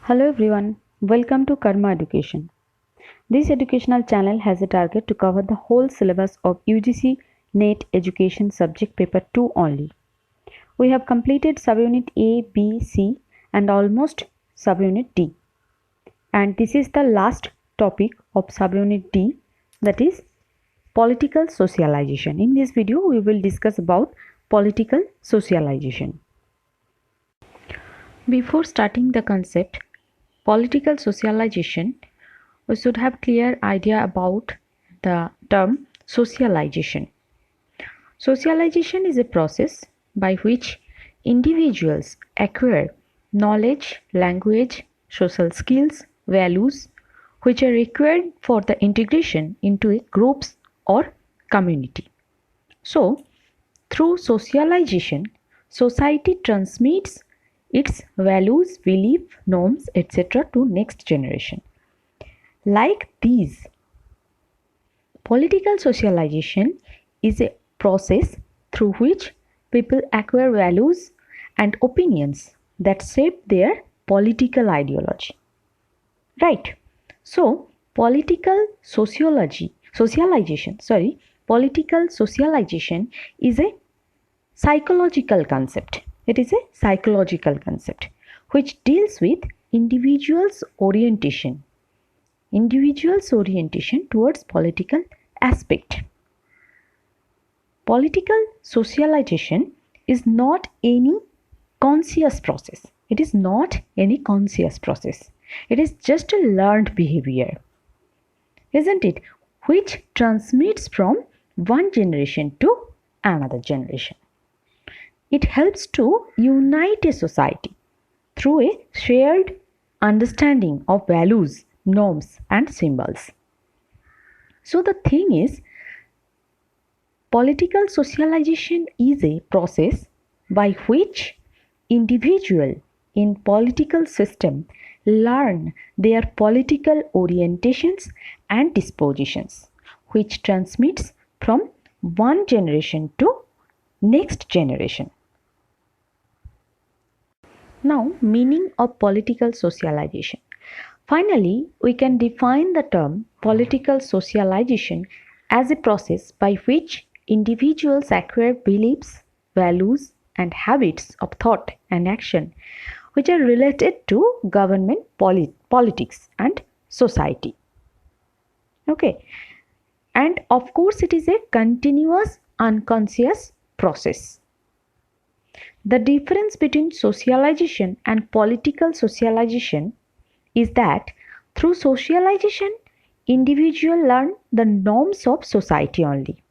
Hello everyone, welcome to Karma Education. This educational channel has a target to cover the whole syllabus of UGC NET Education Subject Paper 2 only. We have completed subunit A, B, C and almost subunit D. And this is the last topic of subunit D, that is political socialization. In this video, we will discuss about political socialization. Before starting the concept, political socialization, we should have clear idea about the term socialization. Socialization is a process by which individuals acquire knowledge, language, social skills, values which are required for the integration into a groups or community. So, through socialization, society transmits its values, belief, norms, etc. to next generation. Like these, political socialization is a process through which people acquire values and opinions that shape their political ideology. Right. So, political socialization is a psychological concept. It is a psychological concept which deals with individuals' orientation towards political aspect. Political socialization is not any conscious process. It is not any conscious process. It is just a learned behavior, isn't it? Which transmits from one generation to another generation. It helps to unite a society through a shared understanding of values, norms, and symbols. So the thing is, political socialization is a process by which individuals in political system learn their political orientations and dispositions, which transmits from one generation to next generation. Now, meaning of political socialization. Finally, we can define the term political socialization as a process by which individuals acquire beliefs, values, and habits of thought and action which are related to government, politics, and society. Okay, and of course, it is a continuous unconscious process. The difference between socialization and political socialization is that through socialization, individuals learn the norms of society only.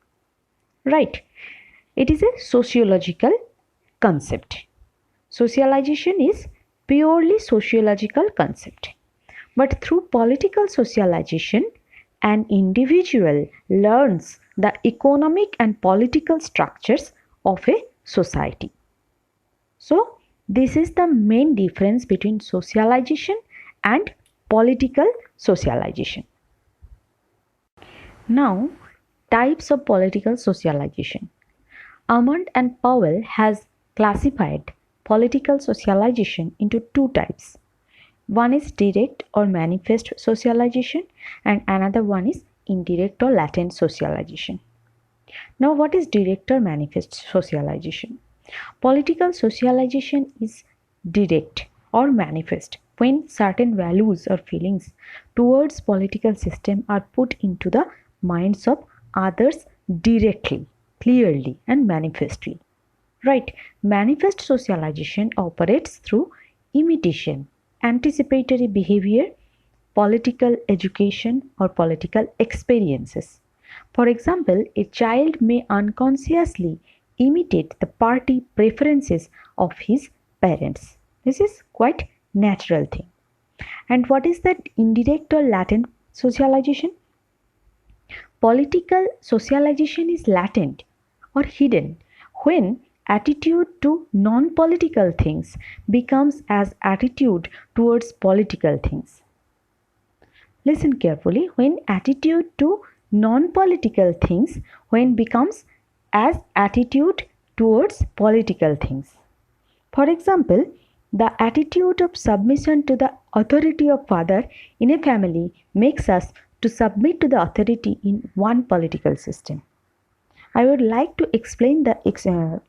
Right? It is a sociological concept. Socialization is purely sociological concept. But through political socialization, an individual learns the economic and political structures of a society. So, this is the main difference between socialization and political socialization. Now, types of political socialization. Armand and Powell has classified political socialization into two types. One is direct or manifest socialization and another one is indirect or latent socialization. Now, what is direct or manifest socialization? Political socialization is direct or manifest when certain values or feelings towards political system are put into the minds of others directly, clearly and manifestly. Right? Manifest socialization operates through imitation, anticipatory behavior, political education or political experiences. For example, a child may unconsciously imitate the party preferences of his parents. This is quite natural thing. And what is that indirect or latent socialization? Political socialization is latent or hidden when attitude to non-political things becomes as attitude towards political things. Listen carefully. When attitude to non-political things becomes as attitude towards political things. For example, The attitude of submission to the authority of father in a family makes us to submit to the authority in one political system. I would like to explain the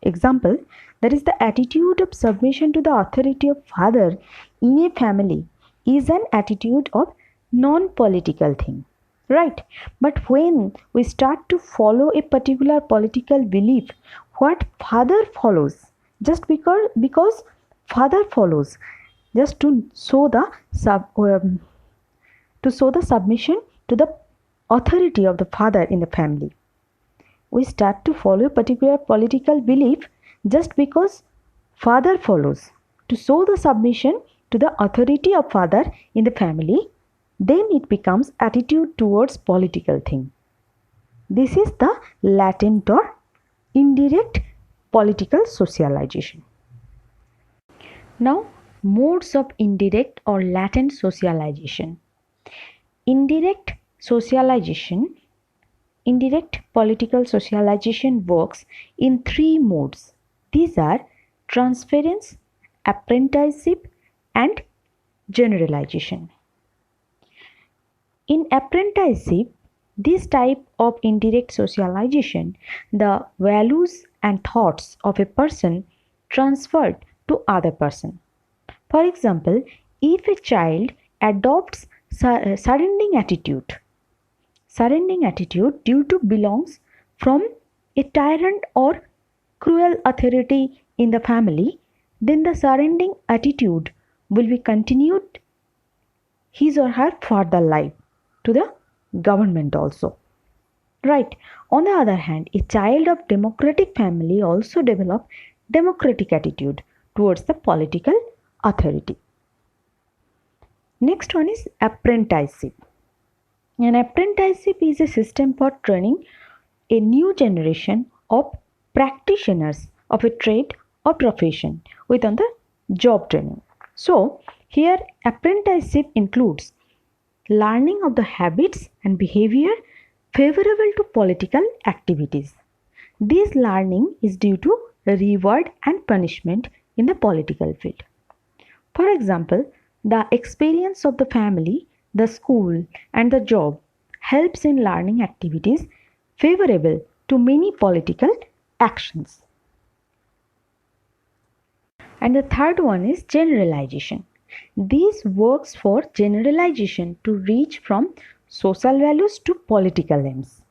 example, that is the attitude of submission to the authority of father in a family is an attitude of non-political thing, right? But when we start to follow a particular political belief, what father follows, just because father follows, just to show the submission to the authority of the father in the family, we start to follow a particular political belief just because father follows, to show the submission to the authority of father in the family, then it becomes attitude towards political thing. This is the latent or indirect political socialization. Now, modes of indirect or latent socialization. Indirect socialization, indirect political socialization works in three modes. These are transference, apprenticeship, and generalization. In apprenticeship, this type of indirect socialization, the values and thoughts of a person transferred to other person. For example, if a child adopts surrendering attitude due to belongs from a tyrant or cruel authority in the family, then the surrendering attitude will be continued his or her further life to the government also. Right. On the other hand, a child of democratic family also develop democratic attitude towards the political authority. Next one is apprenticeship. An apprenticeship is a system for training a new generation of practitioners of a trade or profession within the job training. So, here apprenticeship includes learning of the habits and behavior favorable to political activities. This learning is due to reward and punishment in the political field. For example, the experience of the family, the school, and the job helps in learning activities favorable to many political actions. And the third one is generalization. This works for generalization to reach from social values to political aims.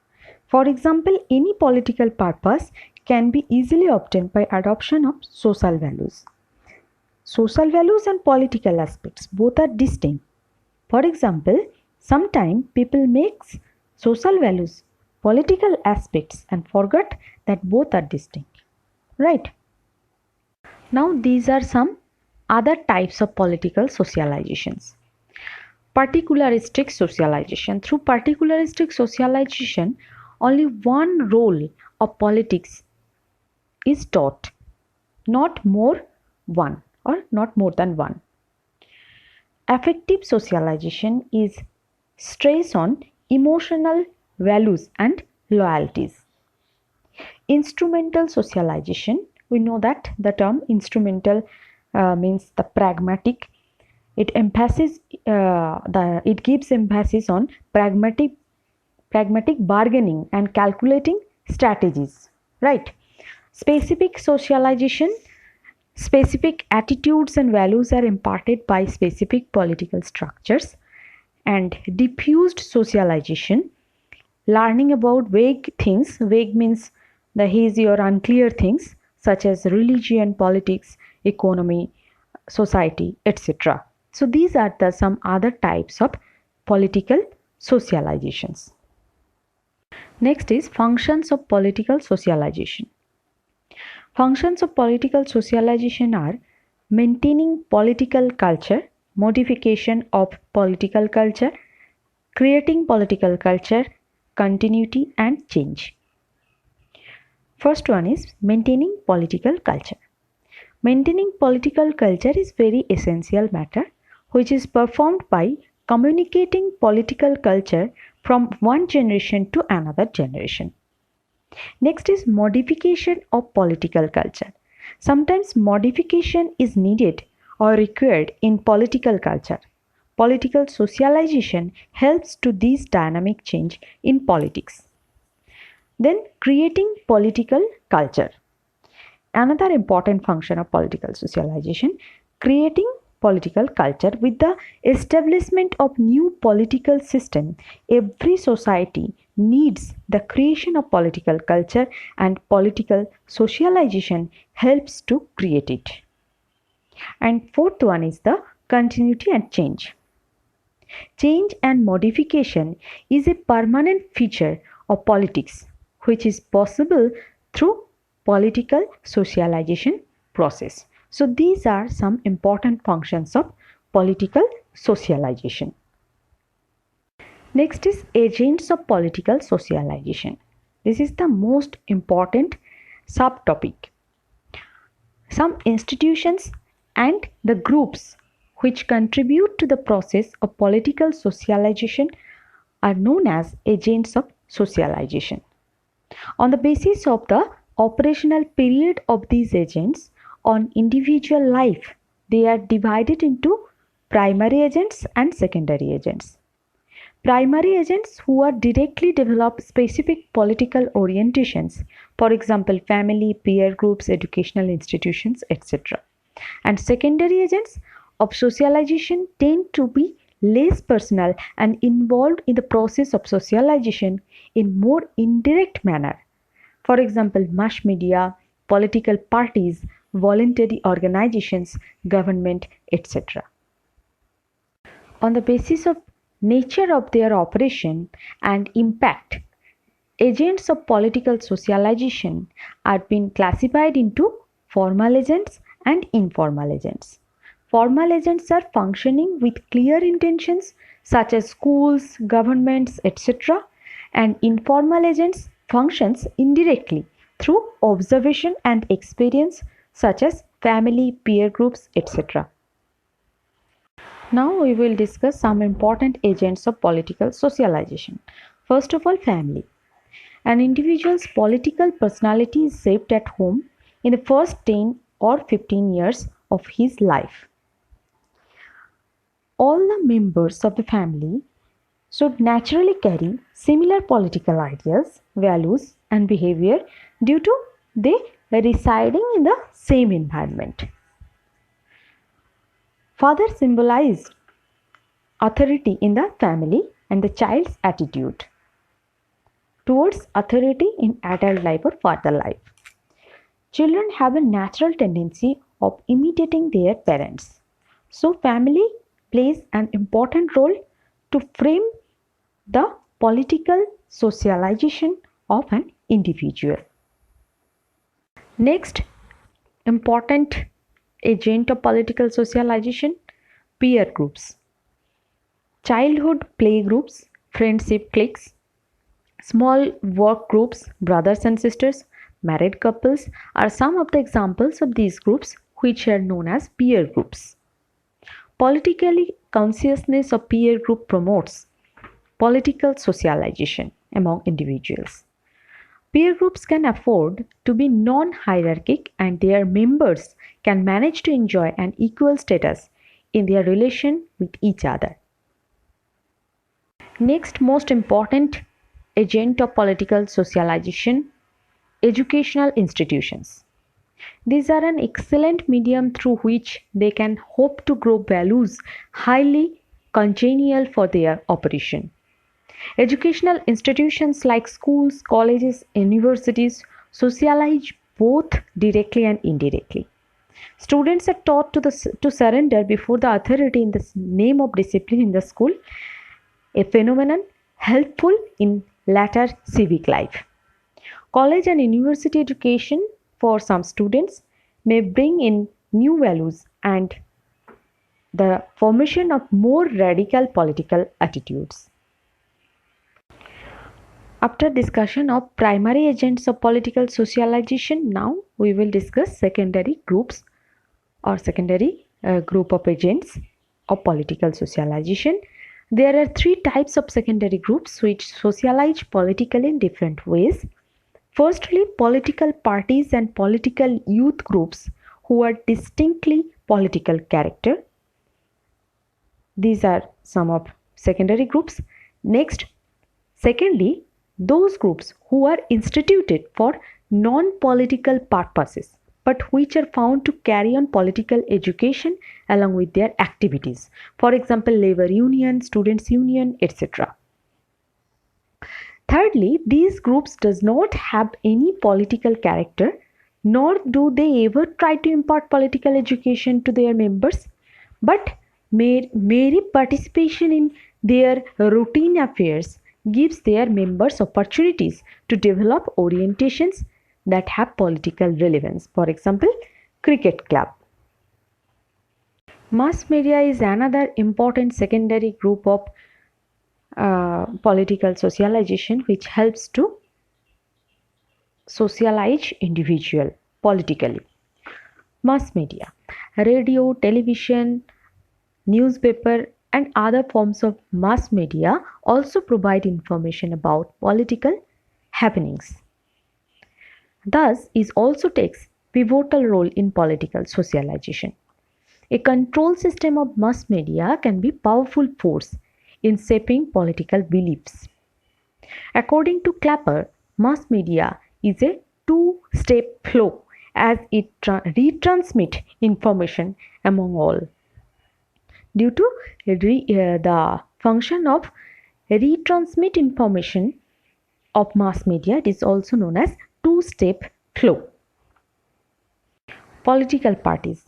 For example, any political purpose can be easily obtained by adoption of social values. Social values and political aspects both are distinct. For example, sometimes people mix social values, political aspects and forget that both are distinct. Right? Now these are some other types of political socializations. Particularistic socialization. Through particularistic socialization, only one role of politics is taught, not more one or not more than one. Affective socialization is stress on emotional values and loyalties. Instrumental socialization, we know that the term instrumental means the pragmatic. It gives emphasis on pragmatic bargaining and calculating strategies, right? Specific socialization, specific attitudes and values are imparted by specific political structures. And diffused socialization, learning about vague things. Vague means the hazy or unclear things such as religion, politics, economy, society, etc. So these are some other types of political socializations. Next is functions of political socialization. Functions of political socialization are maintaining political culture, modification of political culture, creating political culture, continuity and change. First one is maintaining political culture. Maintaining political culture is very essential matter which is performed by communicating political culture from one generation to another generation. Next is modification of political culture. Sometimes modification is needed or required in political culture. Political socialization helps to this dynamic change in politics. Then creating political culture. Another important function of political socialization, creating political culture. With the establishment of new political system, every society needs the creation of political culture, and political socialization helps to create it. And fourth one is the continuity and change. Change and modification is a permanent feature of politics, which is possible through political socialization process. So these are some important functions of political socialization. Next is agents of political socialization. This is the most important subtopic. Some institutions and the groups which contribute to the process of political socialization are known as agents of socialization. On the basis of the operational period of these agents on individual life, they are divided into primary agents and secondary agents. Primary agents who are directly develop specific political orientations, for example, family, peer groups, educational institutions, etc. And secondary agents of socialization tend to be less personal and involved in the process of socialization in more indirect manner. For example, mass media, political parties, voluntary organizations, government, etc. On the basis of nature of their operation and impact, agents of political socialization are being classified into formal agents and informal agents. Formal agents are functioning with clear intentions such as schools, governments, etc. And informal agents functions indirectly through observation and experience such as family, peer groups, etc. Now we will discuss some important agents of political socialization. First of all, family. An individual's political personality is shaped at home in the first 10 or 15 years of his life. All the members of the family should naturally carry similar political ideas, values, and behavior due to they residing in the same environment. Father symbolized authority in the family and the child's attitude towards authority in adult life or further life. Children have a natural tendency of imitating their parents. So family plays an important role to frame the political socialization of an individual. Next important agent of political socialization, peer groups. Childhood play groups, friendship cliques, small work groups, brothers and sisters, married couples are some of the examples of these groups which are known as peer groups. Politically consciousness of peer group promotes political socialization among individuals. Peer groups can afford to be non-hierarchic and their members can manage to enjoy an equal status in their relation with each other. Next most important agent of political socialization, educational institutions. These are an excellent medium through which they can hope to grow values highly congenial for their operation. Educational institutions like schools, colleges, universities socialize both directly and indirectly. Students are taught to surrender before the authority in the name of discipline in the school, a phenomenon helpful in later civic life. College and university education for some students may bring in new values and the formation of more radical political attitudes. After discussion of primary agents of political socialization, now we will discuss secondary groups or secondary group of agents of political socialization. There are three types of secondary groups which socialize politically in different ways. Firstly, political parties and political youth groups who are distinctly political character. These are some of secondary groups. Next, secondly, those groups who are instituted for non-political purposes but which are found to carry on political education along with their activities. For example, labor union, students union, etc. Thirdly, these groups does not have any political character, nor do they ever try to impart political education to their members, but mere participation in their routine affairs gives their members opportunities to develop orientations that have political relevance. For example, cricket club. Mass media is another important secondary group of political socialization which helps to socialize individual politically. Mass media, radio, television, newspaper and other forms of mass media also provide information about political happenings. Thus, it also takes pivotal role in political socialization. A control system of mass media can be a powerful force in shaping political beliefs. According to Clapper, mass media is a two-step flow as it retransmits information among all. Due to the function of retransmit information of mass media, it is also known as two-step flow. Political parties.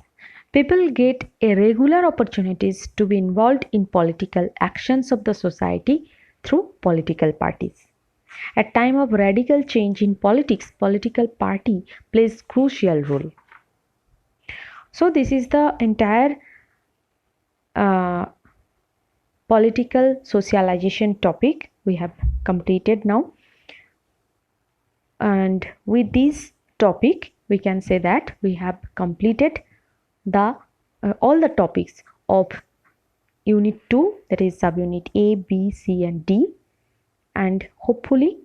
People get a regular opportunities to be involved in political actions of the society through political parties. At time of radical change in politics, political party plays crucial role. So this is the entire political socialization topic we have completed now. And with this topic, we can say that we have completed the all the topics of unit 2, that is subunit A, B, C and D, and hopefully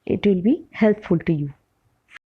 it will be helpful to you.